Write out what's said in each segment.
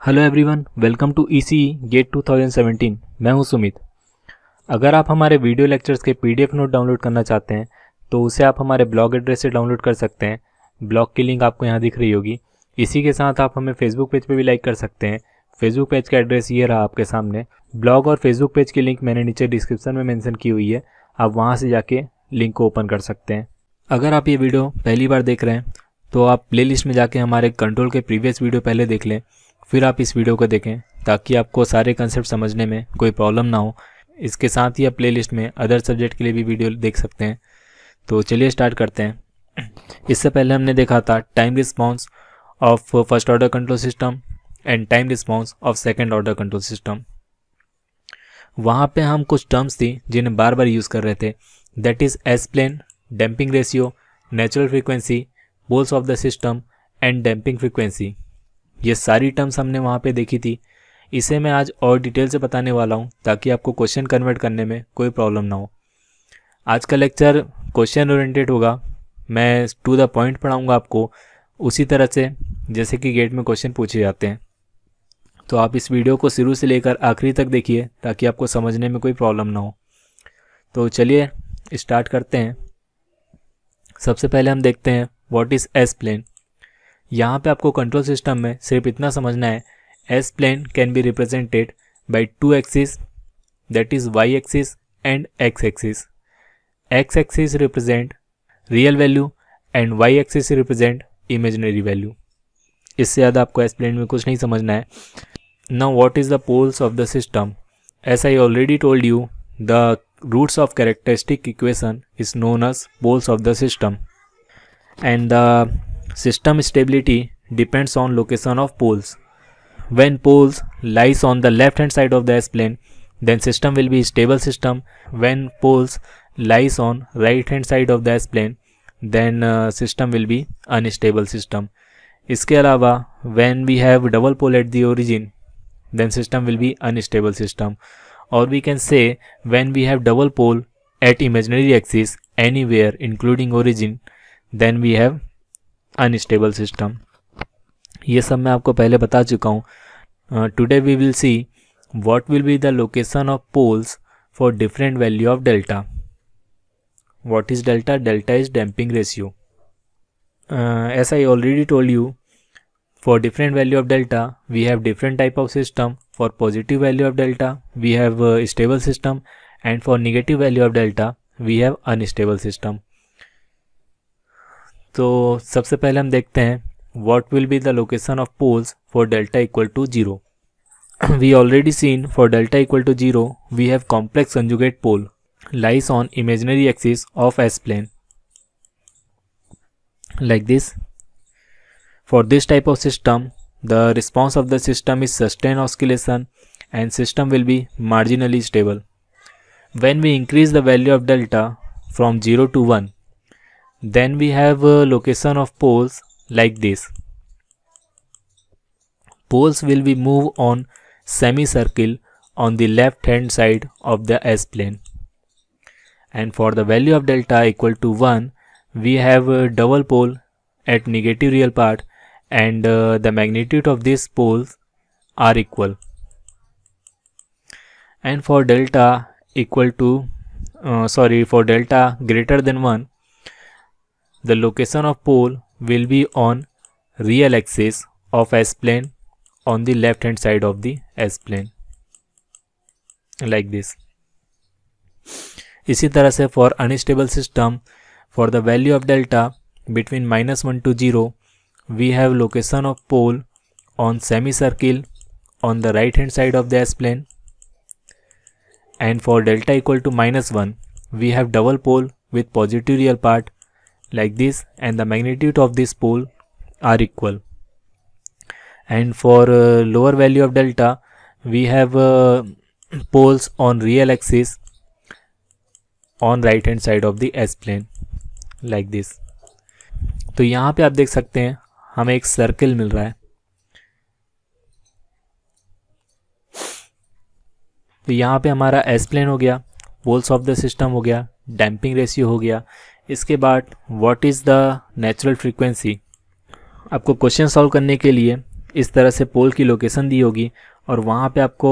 Hello everyone, welcome to ECE GATE 2017। मैं हूं सुमित। अगर आप हमारे वीडियो लेक्चर्स के पीडीएफ नोट डाउनलोड करना चाहते हैं तो उसे आप हमारे ब्लॉग एड्रेस से डाउनलोड कर सकते हैं। ब्लॉग की लिंक आपको यहां दिख रही होगी। इसी के साथ आप हमें फेसबुक पेज पे भी लाइक कर सकते हैं। फेसबुक पेज का एड्रेस ये रहा आपके सामने। ब्लॉग और फेसबुक पेज की लिंक मैंने नीचे डिस्क्रिप्शन में मेंशन की हुई है, आप वहाँ से जाके लिंक को ओपन कर सकते हैं। अगर आप ये वीडियो पहली बार देख रहे हैं तो आप प्लेलिस्ट में जाके हमारे कंट्रोल के प्रीवियस वीडियो पहले देख लें, फिर आप इस वीडियो को देखें ताकि आपको सारे कंसेप्ट समझने में कोई प्रॉब्लम ना हो। इसके साथ ही आप प्लेलिस्ट में अदर सब्जेक्ट के लिए भी वीडियो देख सकते हैं। तो चलिए स्टार्ट करते हैं। इससे पहले हमने देखा था time response of first order control system and time response of second order control system. वहाँ पे हम कुछ टर्म्स थी जिन्हें बार बार यूज़ कर रहे थे, that is S plane, damping ratio, natural frequency, poles of the system and damping frequency. ये सारी टर्म्स हमने वहाँ पे देखी थी। इसे मैं आज और डिटेल से बताने वाला हूँ ताकि आपको क्वेश्चन कन्वर्ट करने में कोई प्रॉब्लम ना हो। आज का लेक्चर क्वेश्चन ओरिएंटेड होगा। मैं टू द पॉइंट पढ़ाऊँगा आपको उसी तरह से जैसे कि गेट में क्वेश्चन पूछे जाते हैं। तो आप इस वीडियो को शुरू से लेकर आखिरी तक देखिए ताकि आपको समझने में कोई प्रॉब्लम ना हो। तो चलिए स्टार्ट करते हैं। सबसे पहले हम देखते हैं व्हाट इज़ एस प्लेन। यहाँ पे आपको कंट्रोल सिस्टम में सिर्फ इतना समझना है, S plane can be represented by two axis, that is Y axis and X axis. X axis represent real value and Y axis represent imaginary value. इससे ज़्यादा आपको एस प्लेन में कुछ नहीं समझना है। Now what is the poles of the system. As I already told you, the roots of characteristic equation is known as poles of the system and the system stability depends on location of poles. When poles lies on the left hand side of the S-plane, then system will be stable system. When poles lies on right hand side of the S-plane, then system will be unstable system. इसके अलावा when we have double pole at the origin, then system will be unstable system. Or we can say when we have double pole at imaginary axis anywhere including origin, then we have unstable system. ये सब मैं आपको पहले बता चुका हूँ। Today we will see what will be the location of poles for different value of delta. What is delta? Delta is damping ratio. As I already told you, for different value of delta we have different type of system. For positive value of delta we have stable system and for negative value of delta we have unstable system. तो सबसे पहले हम देखते हैं what will be the location of poles for delta equal to 0। We already seen for delta equal to 0 we have complex conjugate pole lies on imaginary axis of S plane like this. For this type of system, the response of the system is sustained oscillation and system will be marginally stable. When we increase the value of delta from 0 to 1, then we have a location of poles like this. Poles will be moved on semicircle on the left hand side of the S plane. And for the value of delta equal to 1, we have a double pole at negative real part and the magnitude of these poles are equal. And for delta equal to for delta greater than 1, the location of pole will be on real axis of S plane on the left hand side of the S plane like this. इसी तरह से for unstable system, for the value of delta between -1 to 0, we have location of pole on semicircle on the right hand side of the S plane. And for delta equal to -1, we have double pole with positive real part like this and the magnitude of this pole are equal. And for lower value of delta we have poles on real axis on right hand side of the S plane like this. तो यहाँ पे आप देख सकते हैं हमें एक circle मिल रहा है। तो यहाँ पे हमारा S प्लेन हो गया, पोल्स ऑफ द सिस्टम हो गया, डैम्पिंग रेशियो हो गया। इसके बाद what is the natural frequency. आपको क्वेश्चन सॉल्व करने के लिए इस तरह से पोल की लोकेशन दी होगी और वहाँ पे आपको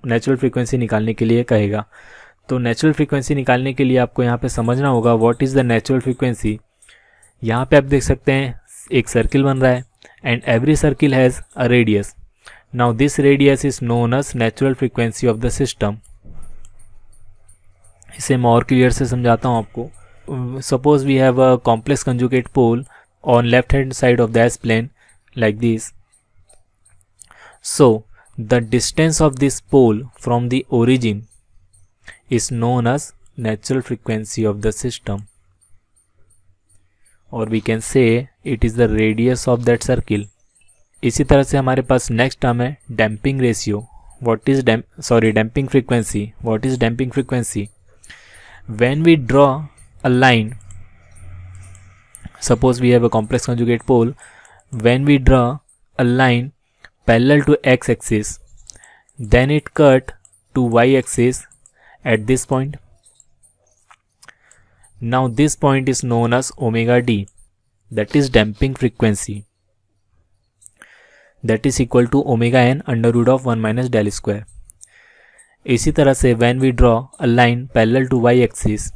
नेचुरल फ्रीक्वेंसी निकालने के लिए कहेगा। तो नेचुरल फ्रीक्वेंसी निकालने के लिए आपको यहाँ पे समझना होगा what is the natural frequency. यहाँ पे आप देख सकते हैं एक सर्किल बन रहा है and every circle has a radius. Now this radius is known as natural frequency of the system. इसे मैं और क्लियर से समझाता हूँ आपको। Suppose we have a complex conjugate pole on left hand side of the S plane like this. So the distance of this pole from the origin is known as natural frequency of the system, or we can say it is the radius of that circle. इसी तरह से हमारे पास next term है damping ratio. What is damping frequency. What is damping frequency? When we draw a line, suppose we have a complex conjugate pole, when we draw a line parallel to x axis, then it cut to y axis at this point. Now this point is known as omega d, that is damping frequency, that is equal to omega n under root of 1 minus del square. इसी तरह से when we draw a line parallel to y axis,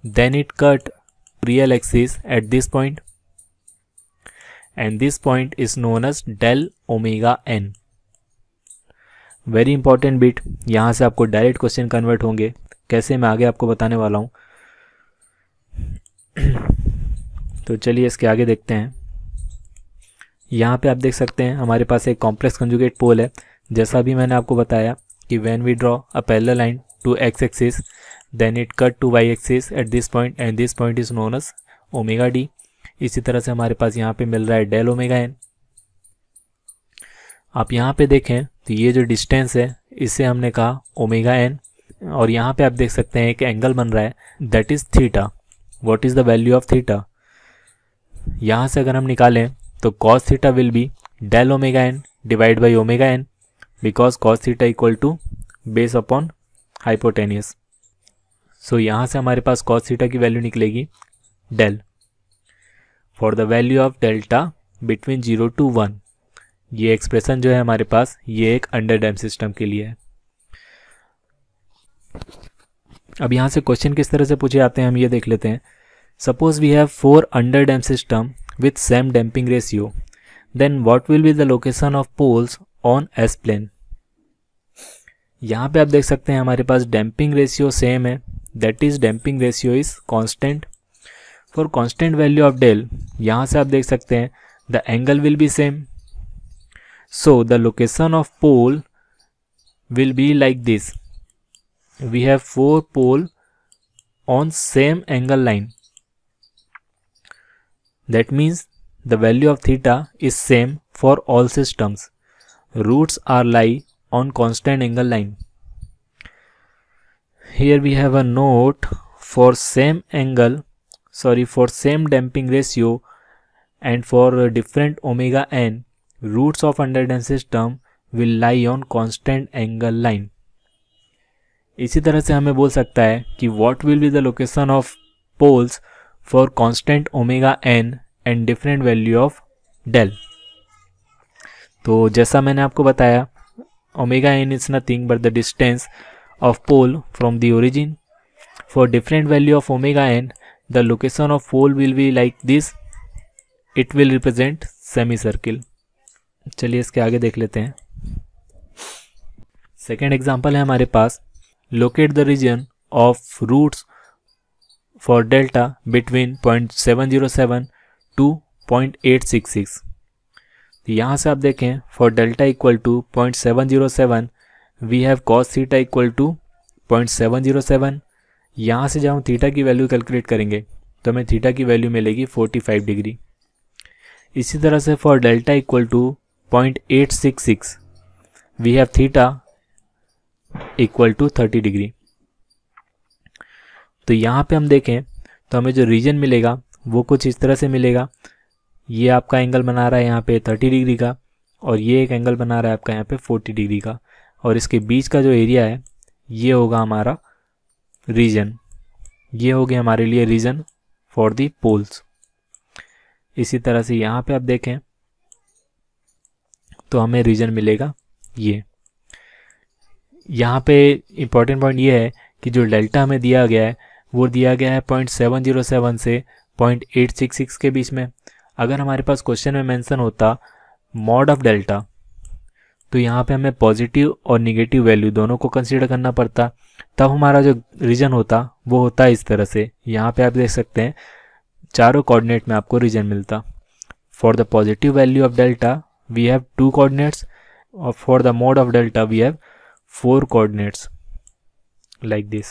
then it cut real axis at this point, and this point is known as del omega n. Very important bit, यहाँ से आपको direct question convert होंगे, कैसे मैं आगे आपको बताने वाला हूँ। तो चलिए इसके आगे देखते हैं। यहाँ पे आप देख सकते हैं हमारे पास एक कॉम्प्लेक्स कंजुगेट पोल है। जैसा भी मैंने आपको बताया कि when we draw a parallel line to X axis, then it cut to y axis at this point and this point is known as omega d. इसी तरह से हमारे पास यहाँ पे मिल रहा है डेल ओमेगा एन। आप यहाँ पे देखें तो ये जो डिस्टेंस है इसे हमने कहा ओमेगा एन, और यहाँ पे आप देख सकते हैं एक एंगल बन रहा है that is theta. What is the value of theta? यहाँ से अगर हम निकालें तो cos theta will be del omega N divide by omega N, because cos theta equal to base upon hypotenuse. So यहाँ से हमारे पास cos थीटा की वैल्यू निकलेगी del for the value of delta between 0 to 1। ये expression जो है हमारे पास ये एक अंडर डैम सिस्टम के लिए है। अब यहाँ से क्वेश्चन किस तरह से पूछे जाते हैं हम ये देख लेते हैं। Suppose we have 4 underdamped system with same damping ratio, then what will be the location of poles on S plane. यहाँ पे आप देख सकते हैं हमारे पास डैम्पिंग रेशियो सेम है, that is damping ratio is constant. For constant value of del, यहाँ से आप देख सकते हैं the angle will be same. So the location of pole will be like this. We have 4 pole on same angle line. That means the value of theta is same for all systems. Roots are lie on constant angle line. Here we have a note for same damping ratio and for different omega n, roots of underdamped system will lie on constant angle line. इसी तरह से हमें बोल सकता है कि what will be the location of poles for constant omega n and different value of del. तो जैसा मैंने आपको बताया omega n is nothing but the distance of pole from the origin. For different value of omega n, the location of pole will be like this. It will represent semicircle. चलिए इसके आगे देख लेते हैं। सेकेंड एग्जाम्पल है हमारे पास, locate the region of roots for delta between 0.707 to 0.866. तो यहाँ से आप देखें for delta equal to 0.707 we have cos theta equal to 0.707। यहाँ से जब हम थीटा की वैल्यू कैलकुलेट करेंगे तो हमें थीटा की वैल्यू मिलेगी 45 डिग्री। इसी तरह से for delta equal to 0.866 we have theta equal to 30 degree. तो यहाँ पे हम देखें तो हमें जो रीजन मिलेगा वो कुछ इस तरह से मिलेगा। ये आपका एंगल बना रहा है यहाँ पे 30 डिग्री का, और ये एक एंगल बना रहा है आपका यहाँ पे 40 डिग्री का, और इसके बीच का जो एरिया है ये होगा हमारा रीजन। ये हो गया हमारे लिए रीजन फॉर दी पोल्स। इसी तरह से यहाँ पे आप देखें तो हमें रीजन मिलेगा ये। यहाँ पे इम्पॉर्टेंट पॉइंट ये है कि जो डेल्टा हमें दिया गया है वो दिया गया है 0.707 से 0.866 के बीच में। अगर हमारे पास क्वेश्चन में मेंशन होता मॉड ऑफ डेल्टा तो यहाँ पे हमें पॉजिटिव और निगेटिव वैल्यू दोनों को कंसीडर करना पड़ता, तब हमारा जो रीजन होता वो होता इस तरह से। यहाँ पे आप देख सकते हैं चारों कोऑर्डिनेट में आपको रीजन मिलता। For the positive value of delta we have 2 coordinates और for the mode of delta we have 4 coordinates like this.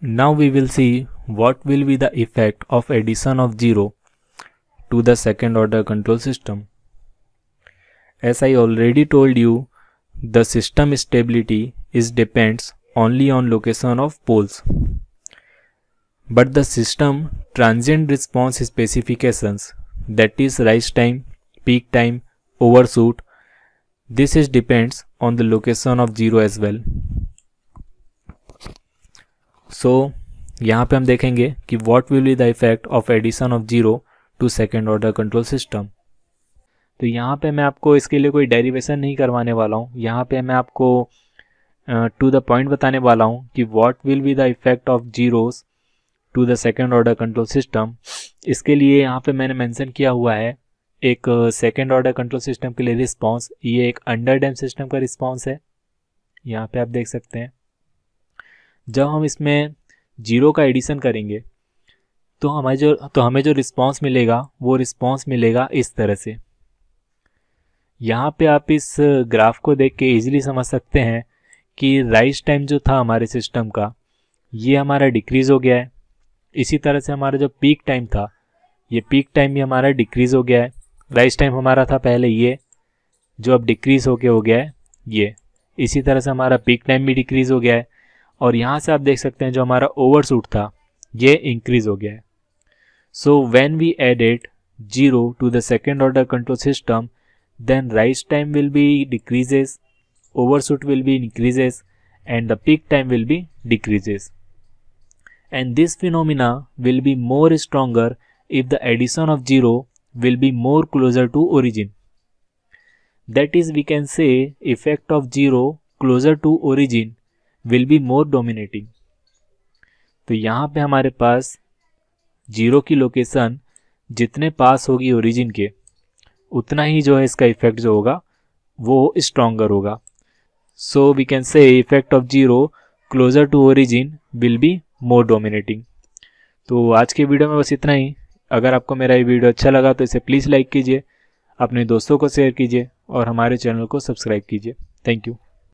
Now we will see what will be the effect of addition of 0 to the second order control system. As I already told you, the system stability is depends only on location of poles, but the system transient response specifications, that is rise time, peak time, overshoot, this is depends on the location of 0 as well. So यहाँ पे हम देखेंगे कि what will be the effect of addition of 0 to second order control system. तो यहाँ पे मैं आपको इसके लिए कोई डेरिवेशन नहीं करवाने वाला हूँ, यहाँ पे मैं आपको टू द पॉइंट बताने वाला हूँ कि what will be the effect of zeros to the second order control system. इसके लिए यहाँ पे मैंने मेंशन किया हुआ है एक सेकेंड ऑर्डर कंट्रोल सिस्टम के लिए रिस्पांस, ये एक अंडर डैम सिस्टम का रिस्पांस है। यहाँ पे आप देख सकते हैं जब हम इसमें 0 का एडिशन करेंगे तो हमें जो रिस्पांस मिलेगा वो रिस्पांस मिलेगा इस तरह से। यहाँ पे आप इस ग्राफ को देख के इजीली समझ सकते हैं कि राइज टाइम जो था हमारे सिस्टम का ये हमारा डिक्रीज हो गया है। इसी तरह से हमारा जो पीक टाइम था ये पीक टाइम भी हमारा डिक्रीज हो गया है। राइज टाइम हमारा था पहले ये, जो अब डिक्रीज होके हो गया है ये। इसी तरह से हमारा पीक टाइम भी डिक्रीज हो गया है और यहाँ से आप देख सकते हैं जो हमारा ओवरशूट था ये इंक्रीज हो गया है। So when we added 0 to the second order control system then rise time will be decreases, overshoot will be increases and the peak time will be decreases, and this phenomena will be more stronger if the addition of 0 will be more closer to origin. That is, we can say effect of 0 closer to origin will be more dominating. तो यहाँ पे हमारे पास 0 की location जितने पास होगी origin के उतना ही जो है इसका इफेक्ट जो होगा वो स्ट्रॉन्गर होगा। So we can say effect of 0 closer to origin will be more dominating. तो आज के वीडियो में बस इतना ही। अगर आपको मेरा ये वीडियो अच्छा लगा तो इसे प्लीज़ लाइक कीजिए, अपने दोस्तों को शेयर कीजिए और हमारे चैनल को सब्सक्राइब कीजिए। Thank you.